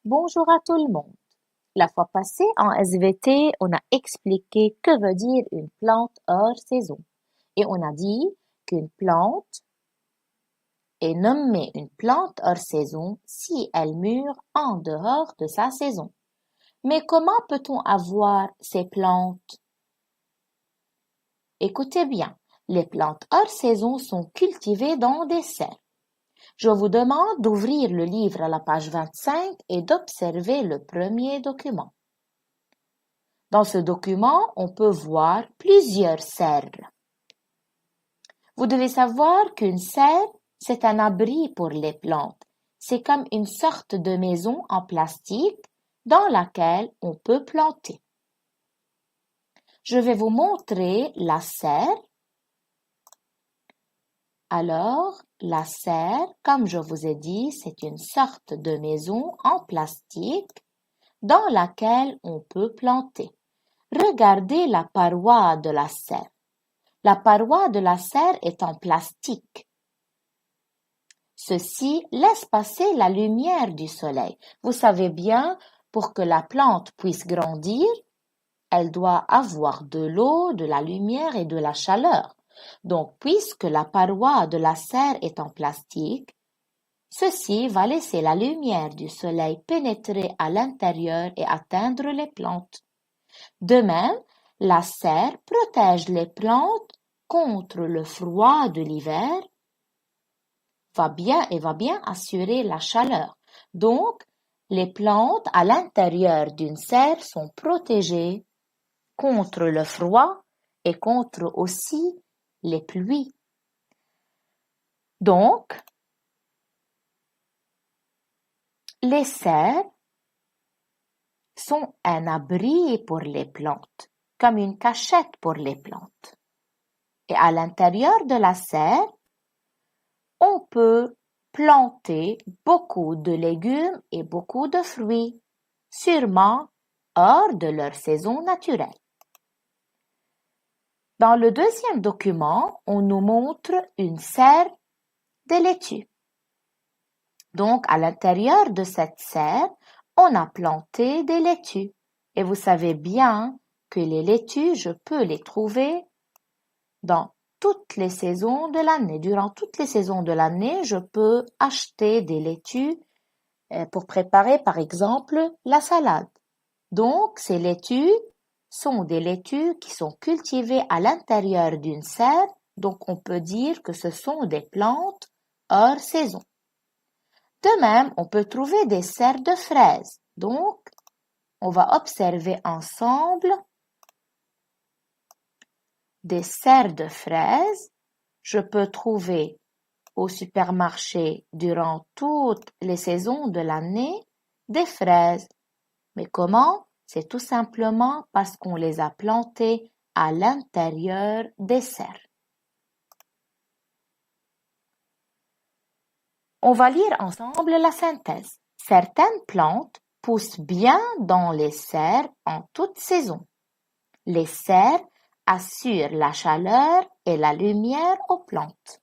Bonjour à tout le monde. La fois passée, en SVT, on a expliqué que veut dire une plante hors saison. Et on a dit qu'une plante est nommée une plante hors saison si elle mûre en dehors de sa saison. Mais comment peut-on avoir ces plantes? Écoutez bien, les plantes hors saison sont cultivées dans des serres. Je vous demande d'ouvrir le livre à la page 25 et d'observer le premier document. Dans ce document, on peut voir plusieurs serres. Vous devez savoir qu'une serre, c'est un abri pour les plantes. C'est comme une sorte de maison en plastique dans laquelle on peut planter. Je vais vous montrer la serre. Alors, la serre, comme je vous ai dit, c'est une sorte de maison en plastique dans laquelle on peut planter. Regardez la paroi de la serre. La paroi de la serre est en plastique. Ceci laisse passer la lumière du soleil. Vous savez bien, pour que la plante puisse grandir, elle doit avoir de l'eau, de la lumière et de la chaleur. Donc, puisque la paroi de la serre est en plastique, ceci va laisser la lumière du soleil pénétrer à l'intérieur et atteindre les plantes. De même, la serre protège les plantes contre le froid de l'hiver, va bien assurer la chaleur. Donc, les plantes à l'intérieur d'une serre sont protégées contre le froid et contre aussi les pluies. Donc, les serres sont un abri pour les plantes, comme une cachette pour les plantes. Et à l'intérieur de la serre, on peut planter beaucoup de légumes et beaucoup de fruits, sûrement hors de leur saison naturelle. Dans le deuxième document, on nous montre une serre de laitue. Donc, à l'intérieur de cette serre, on a planté des laitues. Et vous savez bien que les laitues, je peux les trouver dans toutes les saisons de l'année. Durant toutes les saisons de l'année, je peux acheter des laitues pour préparer, par exemple, la salade. Donc, ces laitues sont des laitues qui sont cultivées à l'intérieur d'une serre, donc on peut dire que ce sont des plantes hors saison. De même, on peut trouver des serres de fraises. Donc, on va observer ensemble des serres de fraises. Je peux trouver au supermarché durant toutes les saisons de l'année des fraises. Mais comment? C'est tout simplement parce qu'on les a plantées à l'intérieur des serres. On va lire ensemble la synthèse. Certaines plantes poussent bien dans les serres en toute saison. Les serres assurent la chaleur et la lumière aux plantes.